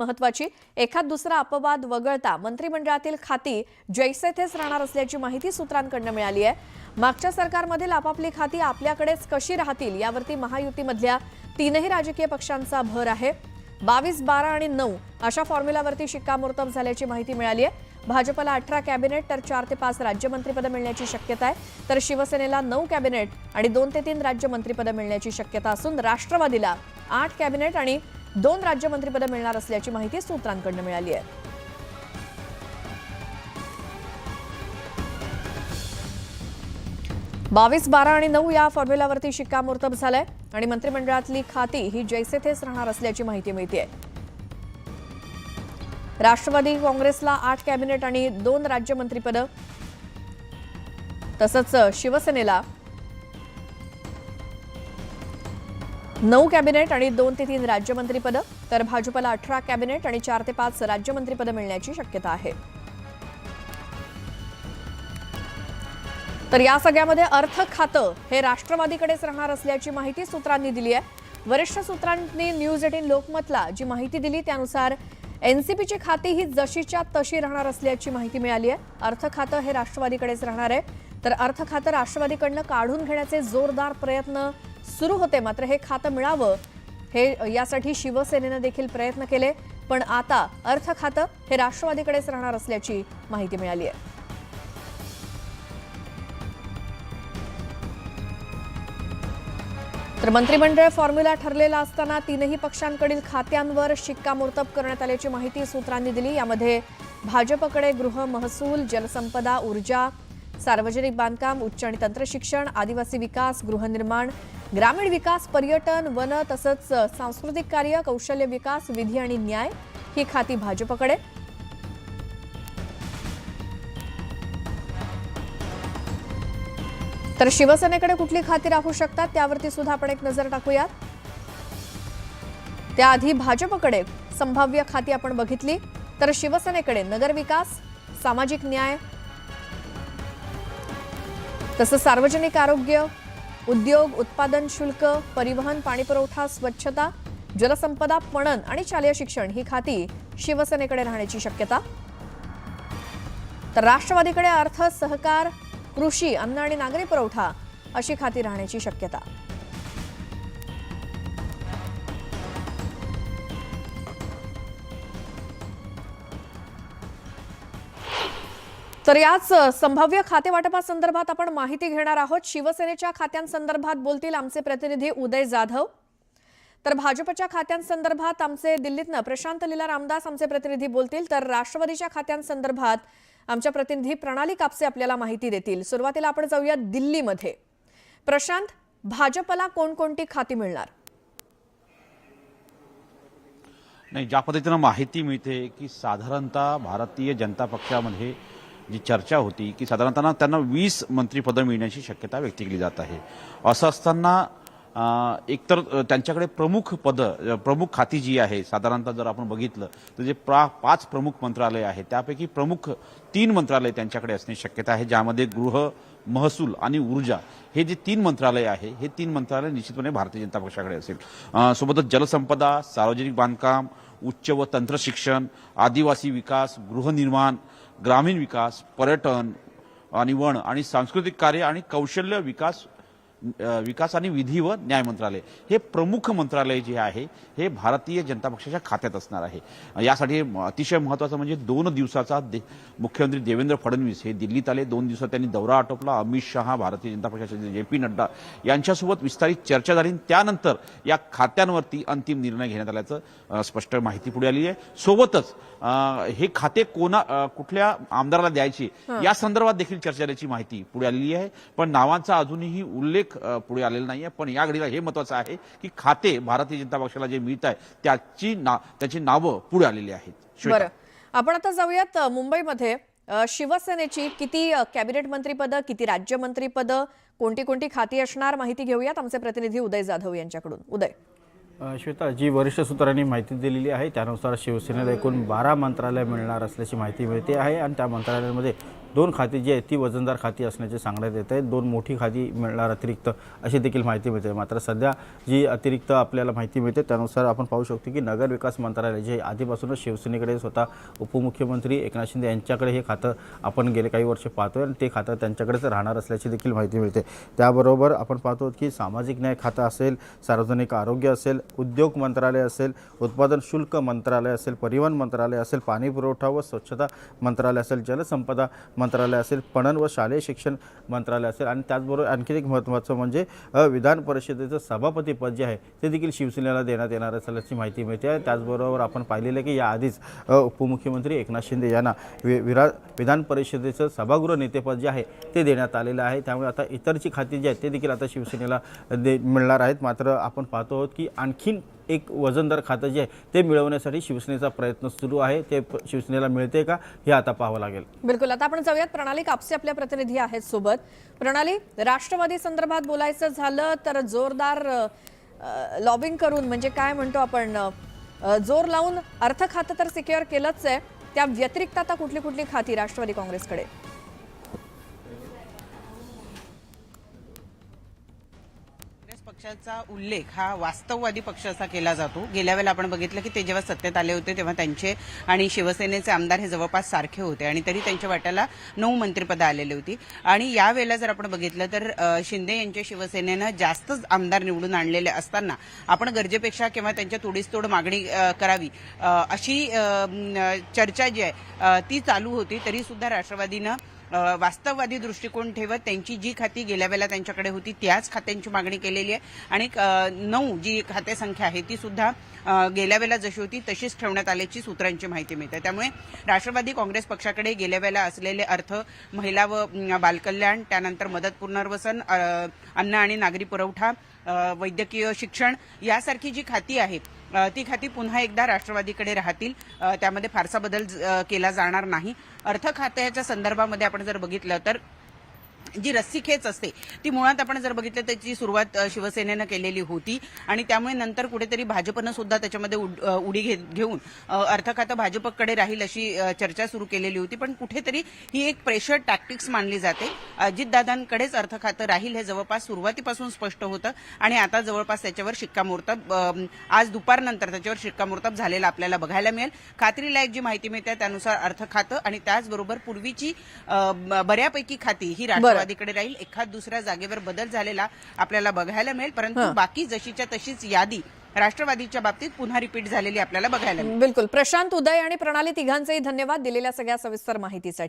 महत्त्वाची, एखाद दुसरा अपवाद वगळता मंत्रिमंडळातील खाती जैसे थेच राहणार असल्याची माहिती सूत्रांकडून मिळाली आहे। मागच्या सरकारमधील आपापली खाती आपल्याकडेच कशी राहतील यावरती महायुतीमधल्या तीनही राजकीय पक्षांचा भर आहे। 22, 12 आणि 9 अशा फॉर्म्युलावरती शिक्कामोर्तब झाल्याची माहिती मिळाली आहे। भाजपला 18 कॅबिनेट तर 4 ते 5 राज्यमंत्रीपद मिळण्याची शक्यता आहे, तर शिवसेनेला 9 कॅबिनेट आणि 2 ते 3 राज्यमंत्रीपद मिळण्याची शक्यता असून राष्ट्रवादीला 8 कॅबिनेट आणि 2 राज्यमंत्रीपद मिळणार असल्याची माहिती सूत्रांकडून मिळाली आहे। बावीस, 12 आणि 9 या फॉर्म्युलावरती शिक्कामोर्तब झालंय आणि मंत्रिमंडळातली खाती ही जैसे थेच राहणार असल्याची माहिती मिळते। राष्ट्रवादी काँग्रेसला 8 कॅबिनेट आणि 2 राज्यमंत्रीपद, तसंच शिवसेनेला 9 कॅबिनेट आणि 2 ते 3 राज्यमंत्रीपद, तर भाजपला 18 कॅबिनेट आणि 4 ते 5 राज्यमंत्रीपद मिळण्याची शक्यता आहे। तर या सगळ्यामध्ये अर्थ खातं हे राष्ट्रवादीकडेच राहणार असल्याची माहिती सूत्रांनी दिली आहे। वरिष्ठ सूत्रांनी न्यूज 18 लोकमतला जी माहिती दिली त्यानुसार एनसीपीची खाती ही जशीच्या तशी राहणार असल्याची माहिती मिळाली आहे। अर्थ खातं हे राष्ट्रवादीकडेच राहणार आहे, तर अर्थ खातं राष्ट्रवादीकडनं काढून घेण्याचे जोरदार प्रयत्न सुरू होते, मात्र हे खातं मिळावं हे यासाठी शिवसेनेनं देखील प्रयत्न केले, पण आता अर्थ खातं हे राष्ट्रवादीकडेच राहणार असल्याची माहिती मिळाली आहे। तर मंत्रिमंडळ फॉर्म्युला ठरलेला असताना तीनही पक्षांकडील खात्यांवर शिक्कामोर्तब करण्यात आल्याची माहिती सूत्रांनी दिली। यामध्ये भाजपकडे गृह, महसूल, जलसंपदा, ऊर्जा, सार्वजनिक बांधकाम, उच्च आणि तंत्र शिक्षण, आदिवासी विकास, गृहनिर्माण, ग्रामीण विकास, पर्यटन, वन तसंच सांस्कृतिक कार्य, कौशल्य विकास, विधी आणि न्याय ही खाती भाजपकडे। तर शिवसेनेकडे कुठली खाती राहू शकतात त्यावरती सुद्धा आपण एक नजर टाकूयात। त्याआधी भाजपकडे संभाव्य खाती आपण बघितली तर शिवसेनेकडे नगर विकास, सामाजिक न्याय, तसंच सार्वजनिक आरोग्य, उद्योग, उत्पादन शुल्क, परिवहन, पाणीपुरवठा, स्वच्छता, जलसंपदा, पणन आणि शालेय शिक्षण ही खाती शिवसेनेकडे राहण्याची शक्यता। तर राष्ट्रवादीकडे अर्थ, सहकार, कृषी, अन्न आणि नागरी पुरवठा अशी खाती राहण्याची शक्यता। तर याच संभाव्य खाते वाटपासंदर्भात आपण माहिती घेणार आहोत। शिवसेनेच्या खात्यांसंदर्भात बोलतील आमचे प्रतिनिधी उदय जाधव, तर भाजपच्या खात्यांसंदर्भात आमचे दिल्लीतनं प्रशांत लीला रामदास आमचे प्रतिनिधी बोलतील, तर राष्ट्रवादीच्या खात्यांसंदर्भात आमच्या प्रतिनिधी प्रणाली कापसे आपल्याला माहिती देतील। सुरुवातीला आपण जाऊया दिल्लीमध्ये। प्रशांत, भाजपला कोणकोणती खाती मिळणार? नाही, ज्या पद्धतीनं माहिती मिळते की साधारणतः भारतीय जनता पक्षामध्ये जी चर्चा होती की साधारणतः त्यांना 20 मंत्रिपदं मिळण्याची शक्यता व्यक्त केली जात आहे। असं असताना एकतर त्यांच्याकडे प्रमुख खाती जी आहे, साधारणतः जर आपण बघितलं तर जे 5 प्रमुख मंत्रालय आहेत त्यापैकी प्रमुख 3 मंत्रालय त्यांच्याकडे असण्याची शक्यता आहे, ज्यामध्ये गृह, महसूल आणि ऊर्जा हे जे 3 मंत्रालय आहे हे 3 मंत्रालय निश्चितपणे भारतीय जनता पक्षाकडे असेल। सोबतच जलसंपदा, सार्वजनिक बांधकाम, उच्च व तंत्र शिक्षण, आदिवासी विकास, गृहनिर्माण, ग्रामीण विकास, पर्यटन आणि वन आणि सांस्कृतिक कार्य आणि कौशल्य विकास आणि विधी व न्याय मंत्रालय हे प्रमुख मंत्रालय जे आहे हे भारतीय जनता पक्षाच्या खात्यात असणार आहे। यासाठी अतिशय महत्त्वाचं म्हणजे 2 दिवसाचा मुख्यमंत्री देवेंद्र फडणवीस हे दिल्लीत आले। 2 दिवसात त्यांनी दौरा आटोपला। अमित शहा, भारतीय जनता पक्षाचे JP नड्डा यांच्यासोबत विस्तारित चर्चा झाली। त्यानंतर या खात्यांवरती अंतिम निर्णय घेण्यात आल्याचं स्पष्ट माहिती पुढे आली आहे। सोबतच हे खाते कुठल्या आमदाराला द्यायचे या संदर्भात देखील चर्चा झाल्याची माहिती पुढे आलेली आहे, पण नावांचा अजूनही उल्लेख पुढे आलेला नाहीये। पण या घडीला हे महत्त्वाचं आहे की खाते भारतीय जनता पक्षाला जे मिळत आहे त्याची नावं पुढे आलेली आहेत। बरं, आपण आता जाऊयात मुंबईमध्ये। शिवसेनेची किती कॅबिनेट मंत्रीपदं, किती राज्यमंत्रीपदं, कोणती खाती असणार माहिती घेऊयात आमचे प्रतिनिधी उदय जाधव यांच्याकडून। उदय, श्वेता, जी वरिष्ठ सूत्रांनी माहिती दिलेली आहे त्यानुसार शिवसेनेला एकूण 12 मंत्रालय मिळणार असल्याची माहिती मिळते आहे आणि त्या मंत्रालयांमध्ये 2 खाती जी आहेत ती वजनदार खाती असण्याचे सांगण्यात येत आहे. 2 मोठी खाती मिळणार अतिरिक्त अशी देखील माहिती मिळते. मात्र सध्या जी अतिरिक्त आपल्याला माहिती मिळते त्यानुसार आपण पाहू शकतो की नगर विकास मंत्रालय जे आधीपासूनच शिवसेनेकडे स्वतः उपमुख्यमंत्री एकनाथ शिंदे यांच्याकडे हे खातं आपण गेले काही वर्ष पाहतोय आणि ते खातं त्यांच्याकडेच राहणार असल्याची देखील माहिती मिळते. त्याबरोबर आपण पाहतो की सामाजिक न्याय खातं असेल, सार्वजनिक आरोग्य असेल, उद्योग मंत्रालय असेल, उत्पादन शुल्क मंत्रालय असेल, परिवहन मंत्रालय असेल, पाणी पुरवठा व स्वच्छता मंत्रालय असेल, जलसंपदा मंत्रालय असेल, पणन व शालेय शिक्षण मंत्रालय असेल आणि त्याचबरोबर आणखी एक महत्त्वाचं म्हणजे विधान परिषदेचं सभापतीपद जे आहे ते देखील शिवसेनेला देण्यात येणार असल्याची माहिती मिळते आहे. त्याचबरोबर आपण पाहिलेलं आहे की याआधीच उपमुख्यमंत्री एकनाथ शिंदे यांना विधान परिषदेचं सभागृह नेतेपद जे आहे ते देण्यात आलेलं आहे. त्यामुळे आता इतरची खाती जी आहेत ते देखील आता शिवसेनेला मिळणार आहेत. मात्र आपण पाहतो आहोत की आणखीन एक वजनदार खातं जे आहे ते मिळवण्यासाठी शिवसेनेचा प्रयत्न सुरू आहे. ते शिवसेनेला मिळते का हे आता पाहावं लागेल. बिलकुल. आता आपण जाऊयात, प्रणाली कापसे आपल्या प्रतिनिधी आहेत सोबत. प्रणाली, राष्ट्रवादी संदर्भात बोलायचं झालं तर जोरदार लॉबिंग करून, म्हणजे काय म्हणतो आपण, जोर लावून अर्थ खातं तर सिक्युअर केलंच आहे. त्या व्यतिरिक्त आता कुठली कुठली खाती राष्ट्रवादी काँग्रेसकडे? पक्षाचा उल्लेख हा वास्तववादी पक्ष असा केला जातो. गेल्या वेळेला आपण बघितलं की ते जेव्हा सत्तेत आले होते तेव्हा त्यांचे आणि शिवसेनेचे आमदार हे जवळपास सारखे होते आणि तरी त्यांच्या वाट्याला 9 मंत्रिपदं आलेली होती. आणि यावेळेला जर आपण बघितलं तर शिंदे यांच्या शिवसेनेनं जास्तच आमदार निवडून आणलेले असताना आपण गरजेपेक्षा किंवा त्यांच्या तोडीसतोड मागणी करावी अशी चर्चा जी आहे ती चालू होती. तरी सुद्धा राष्ट्रवादीनं वास्तववादी दृष्टिकोन ठेवत त्यांची जी खाती गेल्या वेळेला त्यांच्याकडे होती त्याच खात्यांची मागणी केलेली आहे आणि 9 जी खाते संख्या आहे ती सुद्धा गेल्या वेळेला जशी होती तशीच ठेवण्यात आल्याची सूत्रांची माहिती मिळते. त्यामुळे राष्ट्रवादी काँग्रेस पक्षाकडे गेल्या वेळेला असलेले अर्थ, महिला व बालकल्याण, त्यानंतर मदत पुनर्वसन, अन्न आणि नागरी पुरवठा, वैद्यकीय शिक्षण यासारखी जी खाती आहेत ती खाती पुन्हा एकदा राष्ट्रवादीकडे राहतील. त्यामध्ये फारसा बदल केला जाणार नाही. अर्थ खात्याच्या संदर्भामध्ये आपण जर बघितलं तर जी रस्सीखेच असते ती मुळात आपण जर बघितलं त्याची सुरुवात शिवसेनेनं केलेली होती आणि त्यामुळे नंतर कुठेतरी भाजपनं सुद्धा त्याच्यामध्ये उडी घेऊन अर्थ खातं भाजपकडे राहील अशी चर्चा सुरू केलेली होती. पण कुठेतरी ही एक प्रेशर टॅक्टिक्स मानली जाते. अजितदादांकडेच अर्थ खातं राहील हे जवळपास सुरुवातीपासून स्पष्ट होतं आणि आता जवळपास त्याच्यावर शिक्कामोर्तब आज दुपारनंतर त्याच्यावर शिक्कामोर्तब झालेला आपल्याला बघायला मिळेल. खात्रीलायक जी माहिती मिळते त्यानुसार अर्थ खातं आणि त्याचबरोबर पूर्वीची बऱ्यापैकी खाती ही राष्ट्रवादीकडे राहील. एखाद दुसऱ्या जागेवर बदल झालेला आपल्याला बघायला मिळेल, परंतु बाकी जशीच्या तशीच यादी राष्ट्रवादीच्या बाबतीत पुन्हा रिपीट झालेली आपल्याला बघायला मिळेल. बिलकुल. प्रशांत, उदय आणि प्रणाली तिघांचेही धन्यवाद दिलेल्या सगळ्या सविस्तर माहितीसाठी.